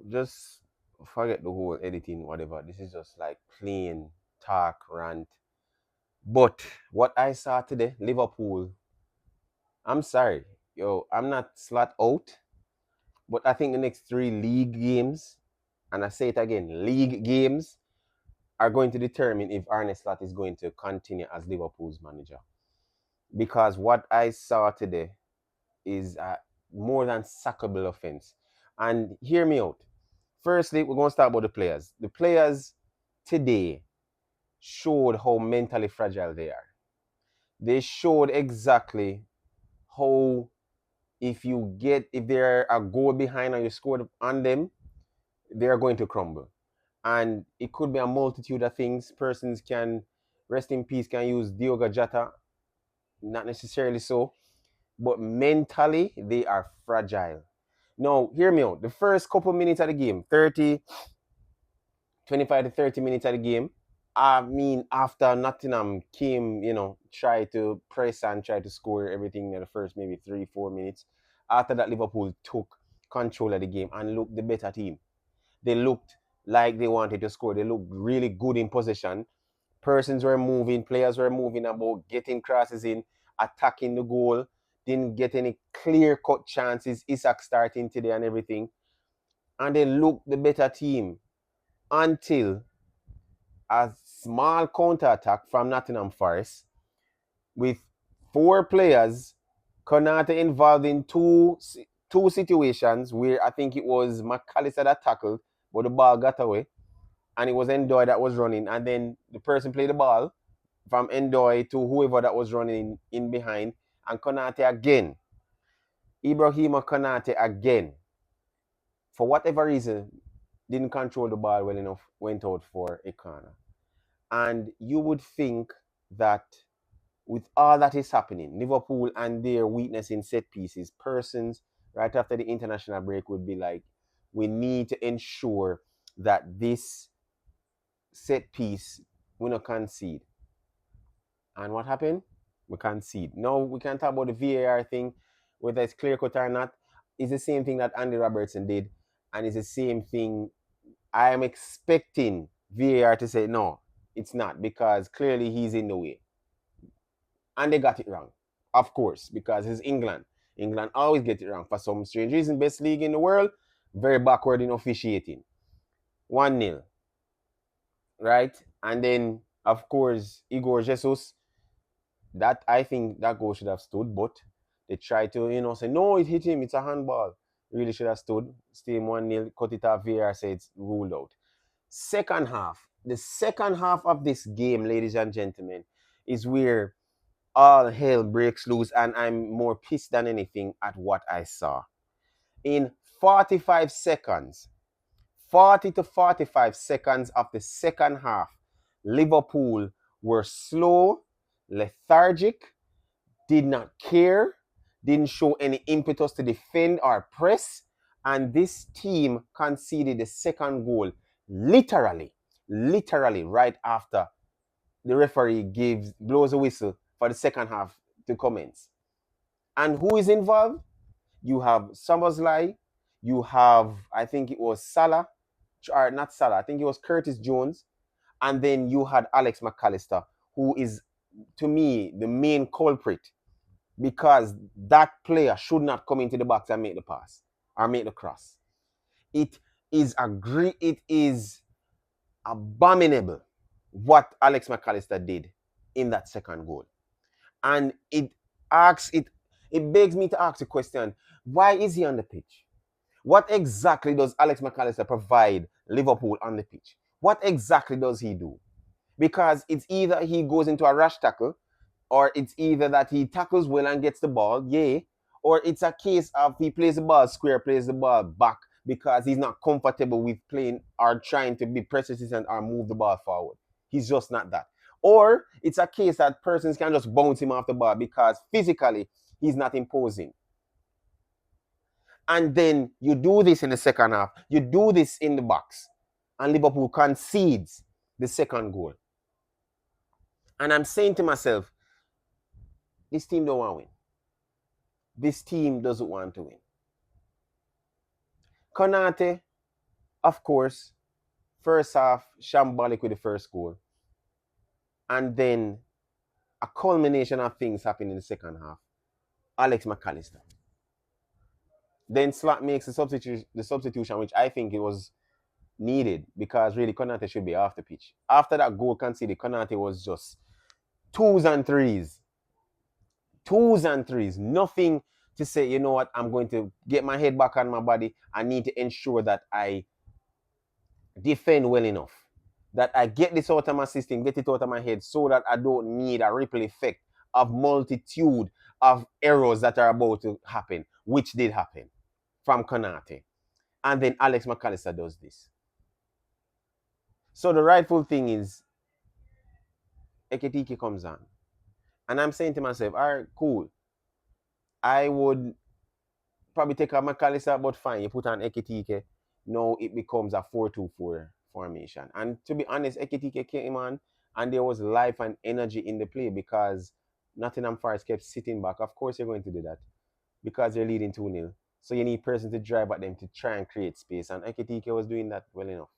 Just forget the whole editing, whatever. This is just like plain talk, rant. But what I saw today, Liverpool, I'm sorry. I'm not slot out, but I think the next three league games, and I say it again, league games are going to determine if Arne Slot is going to continue as Liverpool's manager. Because what I saw today is a more than sackable offense. And hear me out. Firstly, we're going to start about the players. The players today showed how mentally fragile they are. They showed exactly how if they're a goal behind and you scored on them, they are going to crumble. And it could be a multitude of things. Persons can rest in peace, can use Diogo Jota, not necessarily so, but mentally they are fragile. Now, hear me out. The first couple minutes of the game, 25 to 30 minutes of the game, I mean, after Nottingham came, try to press and try to score everything in the first maybe 3, 4 minutes. After that, Liverpool took control of the game and looked the better team. They looked like they wanted to score. They looked really good in possession. Persons were moving, players were moving about, getting crosses in, attacking the goal. Didn't get any clear cut chances. Isak starting today and everything. And they looked the better team until a small counter attack from Nottingham Forest with four players, Konate involved in two situations where I think it was McAllister that tackled, but the ball got away. And it was Endoy that was running. And then the person played the ball from Endoy to whoever that was running in behind. And Konate again. Ibrahima Konate again. For whatever reason, didn't control the ball well enough, went out for a corner. And you would think that with all that is happening, Liverpool and their weakness in set pieces, persons right after the international break would be like, we need to ensure that this set piece we not concede. And what happened? We concede. Now we can talk about the VAR thing, whether it's clear cut or not. It's the same thing that Andy Robertson did, and it's the same thing. I am expecting VAR to say no, it's not, because clearly he's in the way. And they got it wrong, of course, because it's England. England always get it wrong for some strange reason. Best league in the world, very backward in officiating. 1-0, right? And then, of course, Igor Jesus, that I think that goal should have stood, but they tried to, say, no, it hit him, it's a handball. Really should have stood. Still 1-0, cut it off, VAR said it's ruled out. Second half, the second half of this game, ladies and gentlemen, is where all hell breaks loose, and I'm more pissed than anything at what I saw. In 45 seconds, 40 to 45 seconds of the second half, Liverpool were slow, lethargic, did not care, didn't show any impetus to defend or press, and this team conceded the second goal literally right after the referee blows a whistle for the second half to commence. And who is involved? You have Szoboszlai, you have, I think it was Salah, or not Salah, I think it was Curtis Jones, and then you had Alex McAllister, who is, to me, the main culprit, because that player should not come into the box and make the pass or make the cross. It is abominable what Alex McAllister did in that second goal. And it begs me to ask the question, why is he on the pitch? What exactly does Alex McAllister provide Liverpool on the pitch? What exactly does he do? Because it's either he goes into a rash tackle, or it's either that he tackles well and gets the ball, or it's a case of he plays the ball square, plays the ball back because he's not comfortable with playing or trying to be persistent or move the ball forward. He's just not that. Or it's a case that persons can just bounce him off the ball because physically he's not imposing. And then you do this in the second half. You do this in the box. And Liverpool concedes the second goal. And I'm saying to myself, this team don't want to win. This team doesn't want to win. Konate Of course, first half, shambolic with the first goal. And then a culmination of things happened in the second half. Alex McAllister. Then Slot makes the substitution, which I think it was needed because really Konate should be off the pitch. After that goal conceded, Konate was just twos and threes. Twos and threes. Nothing to say, you know what, I'm going to get my head back on my body. I need to ensure that I defend well enough. That I get this out of my system, get it out of my head so that I don't need a ripple effect of multitude of errors that are about to happen, which did happen from Konate. And then Alex McAllister does this. So the rightful thing is Ekitike comes on. And I'm saying to myself, all right, cool. I would probably take out McAllister, but fine, you put on Ekitike. Now it becomes a 4-2-4 formation. And to be honest, Ekitike came on and there was life and energy in the play because Nottingham Forest kept sitting back. Of course, you're going to do that because you're leading 2-0. So you need person to drive at them to try and create space. And Ekitike was doing that well enough.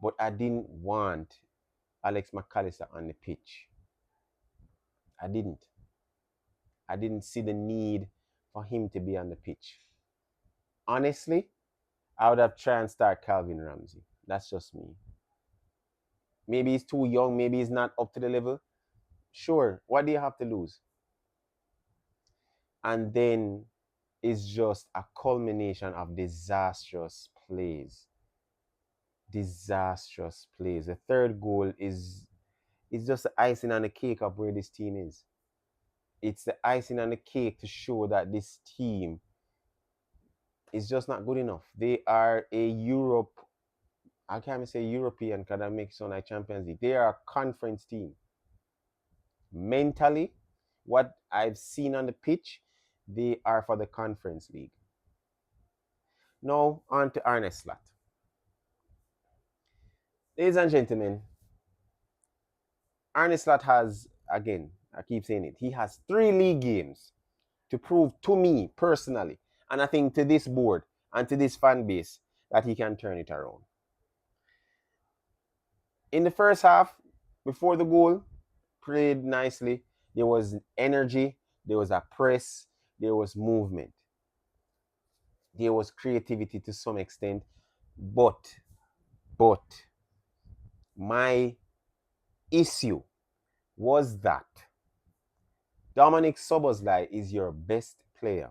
But I didn't want Alex McAllister on the pitch. I didn't. I didn't see the need for him to be on the pitch. Honestly, I would have tried and start Calvin Ramsey. That's just me. Maybe he's too young. Maybe he's not up to the level. Sure. What do you have to lose? And then it's just a culmination of disastrous plays. Disastrous plays. The third goal is just the icing on the cake of where this team is. It's the icing on the cake to show that this team is just not good enough. They are a I can't even say European because that makes it sound like Champions League. They are a conference team. Mentally, what I've seen on the pitch, they are for the Conference League. Now, on to Arne Slot. Ladies and gentlemen, Arne Slot has, again, I keep saying it, he has 3 league games to prove to me personally, and I think to this board and to this fan base, that he can turn it around. In the first half, before the goal, played nicely. There was energy, there was a press, there was movement. There was creativity to some extent, but my issue was that Dominic Szoboszlai is your best player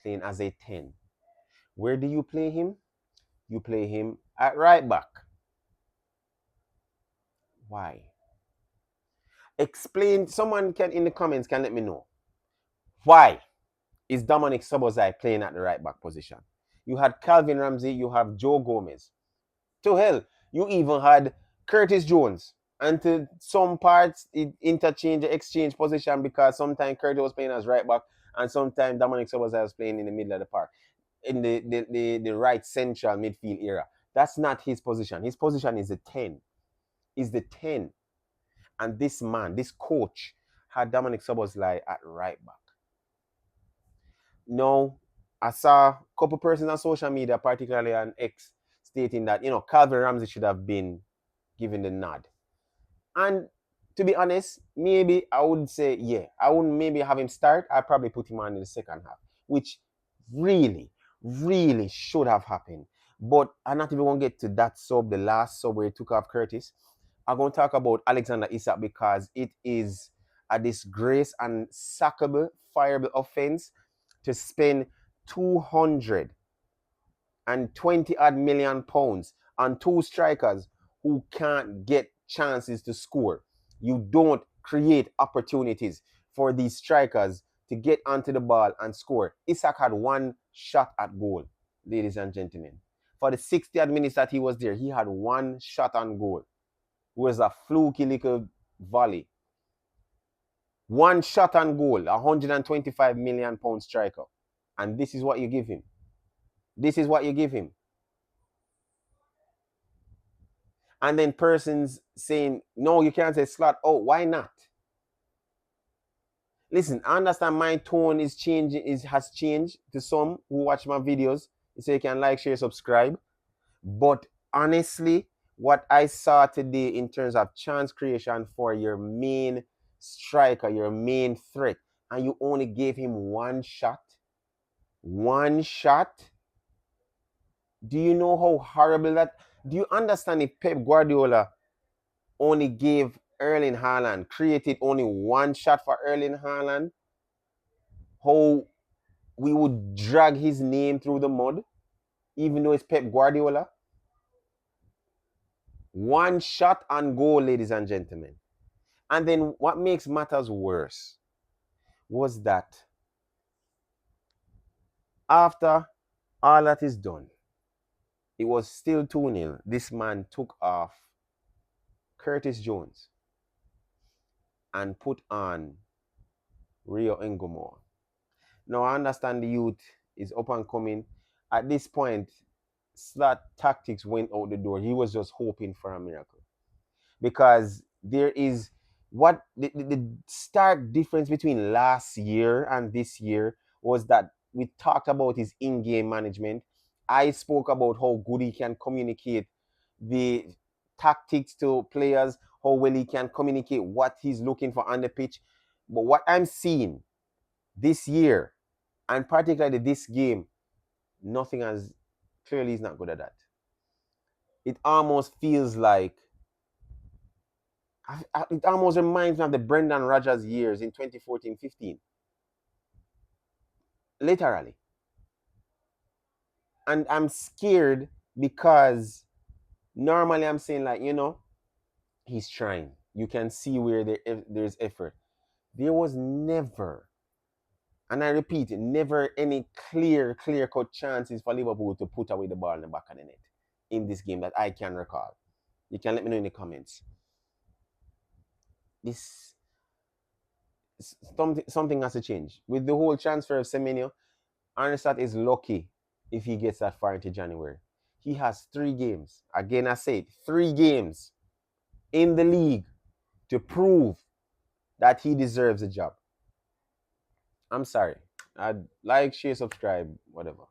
playing as a 10. Where do you play him? You play him at right back. Why? Explain, someone can in the comments can let me know. Why is Dominic Szoboszlai playing at the right back position? You had Calvin Ramsey, you have Joe Gomez. To hell, you even had Curtis Jones. And to some parts, it exchange position because sometimes Curtis was playing as right back and sometimes Dominic Szoboszlai was playing in the middle of the park, in the right central midfield area. That's not his position. His position is the 10. Is the 10. And this man, this coach, had Dominic Szoboszlai at right back. Now, I saw a couple persons on social media, particularly on X, stating that, Calvin Ramsey should have been given the nod. And to be honest, maybe I would say, yeah, I wouldn't maybe have him start. I'd probably put him on in the second half, which really, really should have happened. But I'm not even going to get to that sub, the last sub where he took off Curtis. I'm going to talk about Alexander Isak because it is a disgrace and sackable, fireable offense to spend 220 odd million pounds on 2 strikers who can't get chances to score. You don't create opportunities for these strikers to get onto the ball and score. Isak had 1 shot at goal, ladies and gentlemen. For the 60 odd minutes that he was there, he had 1 shot on goal. It was a fluky little volley. 1 shot on goal, 125 million pound striker. And this is what you give him. This is what you give him. And then persons saying, no, you can't say Slot. Oh, why not? Listen, I understand my tone is changing, has changed to some who watch my videos. So you can like, share, subscribe. But honestly, what I saw today in terms of chance creation for your main striker, your main threat, and you only gave him one shot. Do you know how horrible that? Do you understand if Pep Guardiola only gave Erling Haaland, created only one shot for Erling Haaland, how we would drag his name through the mud, even though it's Pep Guardiola? One shot on goal, ladies and gentlemen. And then what makes matters worse was that after all that is done, it was still 2-0. This man took off Curtis Jones and put on Rio Ngomor. Now I understand the youth is up and coming. At this point, slot tactics went out the door. He was just hoping for a miracle. Because there is what the stark difference between last year and this year was that we talked about his in-game management. I spoke about how good he can communicate the tactics to players, how well he can communicate what he's looking for on the pitch. But what I'm seeing this year, and particularly this game, nothing has clearly he's not good at that. It almost feels like it almost reminds me of the Brendan Rodgers years in 2014-15. Literally. And I'm scared because normally I'm saying, like, he's trying. You can see where there's effort. There was never, and I repeat, never any clear cut chances for Liverpool to put away the ball in the back of the net in this game that I can recall. You can let me know in the comments. This something has to change. With the whole transfer of Semenyo, Arnestad is lucky if he gets that far into January. He has 3 games. Again, I said 3 games in the league to prove that he deserves a job. I'm sorry. I'd like, share, subscribe, whatever.